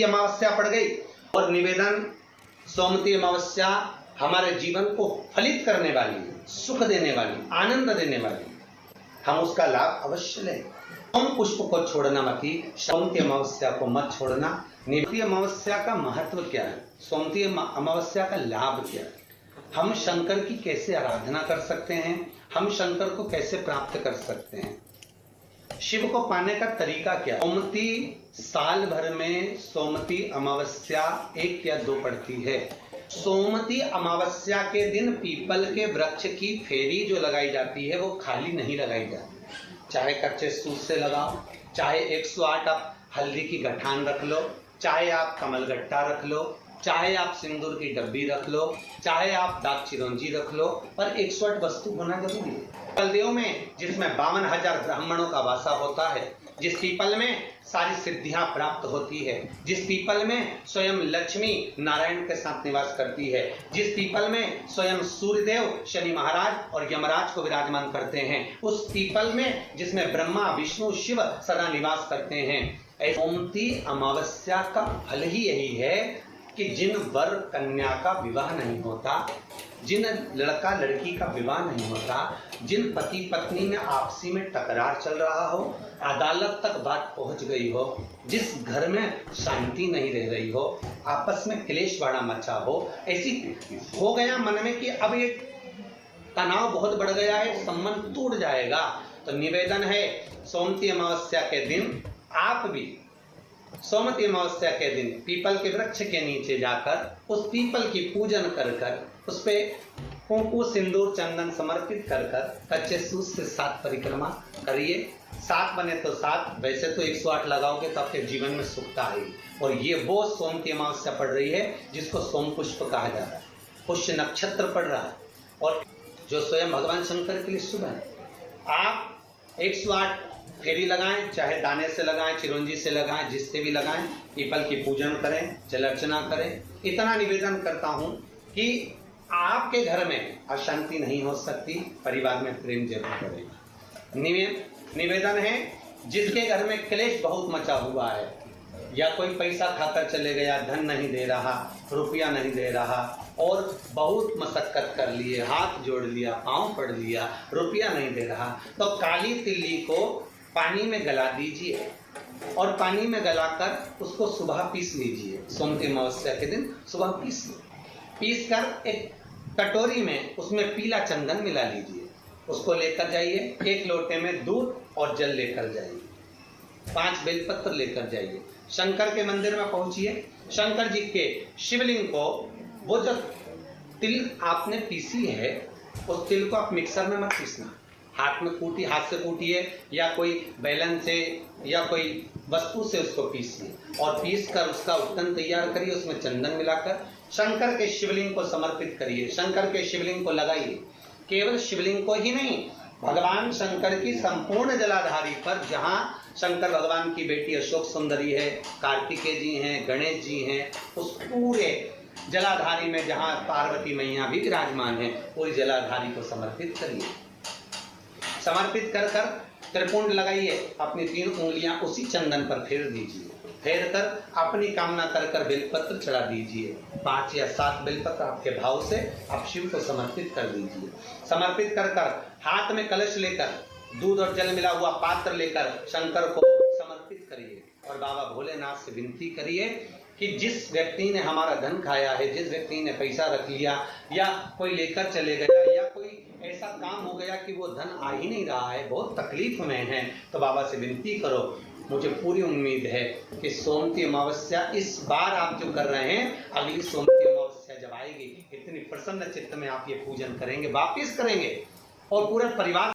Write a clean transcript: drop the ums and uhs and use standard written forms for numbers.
अमावस्या पड़ गई और निवेदन, सोमवती अमावस्या हमारे जीवन को फलित करने वाली, सुख देने वाली, आनंद देने वाली, हम उसका लाभ अवश्य लें। सोम पुष्प को छोड़ना मत, सोमवती अमावस्या को मत छोड़ना। निवेदन अमावस्या का महत्व क्या है, सोमवती अमावस्या का लाभ क्या है, हम शंकर की कैसे आराधना कर सकते हैं, हम शंकर को कैसे प्राप्त कर सकते हैं, शिव को पाने का तरीका क्या। सोमवती साल भर में सोमवती अमावस्या 1 या 2 पड़ती है। सोमवती अमावस्या के दिन पीपल के वृक्ष की फेरी जो लगाई जाती है वो खाली नहीं लगाई जाती, चाहे कच्चे सूत से लगाओ, चाहे 108 आप हल्दी की गठान रख लो, चाहे आप कमलगट्टा रख लो, चाहे आप सिंदूर की डब्बी रख लो, चाहे आप दाग चिरौंजी रख लो, पर 108 वस्तु होना जरूरी है। कलदेव में जिसमें 52,000 ब्राह्मणों का वासा होता है, जिस पीपल में सारी सिद्धियां प्राप्त होती है, जिस पीपल में स्वयं लक्ष्मी नारायण के साथ निवास करती है, जिस पीपल में स्वयं सूर्यदेव, शनि महाराज और यमराज को विराजमान करते हैं, उस पीपल में जिसमें ब्रह्मा, विष्णु, शिव सदा निवास करते हैं। सोमवती अमावस्या का फल ही यही है कि जिन वर कन्या का विवाह नहीं होता, जिन लड़का लड़की का विवाह नहीं होता, जिन पति पत्नी में आपसी में टकरार चल रहा हो, अदालत तक बात पहुंच गई हो, जिस घर में शांति नहीं रह रही हो, आपस में क्लेश बड़ा मचा हो, ऐसी हो गया मन में कि अब ये तनाव बहुत बढ़ गया है, संबंध टूट जाएगा, तो निवेदन है सोमवती अमावस्या के दिन आप भी सोमवती अमावस्या के दिन पीपल के वृक्ष के नीचे जाकर उस पीपल की पूजन कर कर उस पे कुंकु, सिंदूर, चंदन समर्पित कर कर कच्चे सूत से 7 परिक्रमा करिए। 7 बने तो 7, वैसे तो 108 लगाओगे तो आपके जीवन में सुखता आएगी। और ये वो सोमवती अमावस्या पड़ रही है जिसको सोम पुष्प कहा जाता है, पुष्य नक्षत्र पड़ रहा है और जो स्वयं भगवान शंकर के लिए शुभ है। आप 108 फेरी लगाएं, चाहे दाने से लगाएं, चिरौंजी से लगाएं, जिससे भी लगाएं, पीपल की पूजन करें, जल अर्चना करें। इतना निवेदन करता हूं कि आपके घर में अशांति नहीं हो सकती, परिवार में प्रेम जरूर करें। निवेदन है जिसके घर में क्लेश बहुत मचा हुआ है, या कोई पैसा खाकर चले गया, धन नहीं दे रहा, रुपया नहीं दे रहा और बहुत मशक्कत कर लिए, हाथ जोड़ लिया, पांव पड़ लिया, रुपया नहीं दे रहा, तो काली तिल्ली को पानी में गला दीजिए और पानी में गलाकर उसको सुबह पीस लीजिए। सोमवती अमावस्या के दिन सुबह पीस कर एक कटोरी में उसमें पीला चंदन मिला लीजिए, उसको लेकर जाइए। 1 लोटे में दूध और जल लेकर जाइए, 5 बेलपत्र लेकर जाइए, शंकर के मंदिर में पहुंचिए। शंकर जी के शिवलिंग को, वो जो तिल आपने पीसी है उस तिल को आप मिक्सर में मत पीसना, हाथ से कूटिए या कोई बैलन से या कोई वस्तु से उसको पीसिए और पीस कर उसका उत्तन तैयार करिए, उसमें चंदन मिलाकर शंकर के शिवलिंग को समर्पित करिए, शंकर के शिवलिंग को लगाइए। केवल शिवलिंग को ही नहीं, भगवान शंकर की संपूर्ण जलाधारी पर, जहां शंकर भगवान की बेटी अशोक सुंदरी है, कार्तिकेय जी हैं, गणेश जी हैं, उस पूरे जलाधारी में जहां पार्वती मैया भी विराजमान है, पूरी जलाधारी को समर्पित करिए। समर्पित कर कर त्रिपुंड लगाइए, अपनी 3 उंगलियां उसी चंदन पर फेर दीजिए, फेर कर अपनी कामना कर कर बेलपत्र चढ़ा दीजिए। 5 या 7 बेलपत्र आपके भाव से आप शिव को समर्पित कर दीजिए। समर्पित कर कर हाथ में कलश लेकर, दूध और जल मिला हुआ पात्र लेकर शंकर को समर्पित करिए और बाबा भोलेनाथ से विनती करिए कि जिस व्यक्ति ने हमारा धन खाया है, जिस व्यक्ति ने पैसा रख लिया या कोई लेकर चले गया या कोई ऐसा काम हो गया कि वो धन आ ही नहीं रहा है, बहुत तकलीफ में है, तो बाबा से विनती करो। मुझे पूरी उम्मीद है कि सोमवती अमावस्या इस बार आप जो कर रहे हैं, अगली सोमवती अमावस्या जब आएगी, इतनी प्रसन्न चित्त में आप ये पूजन करेंगे, वापिस करेंगे और पूरे परिवार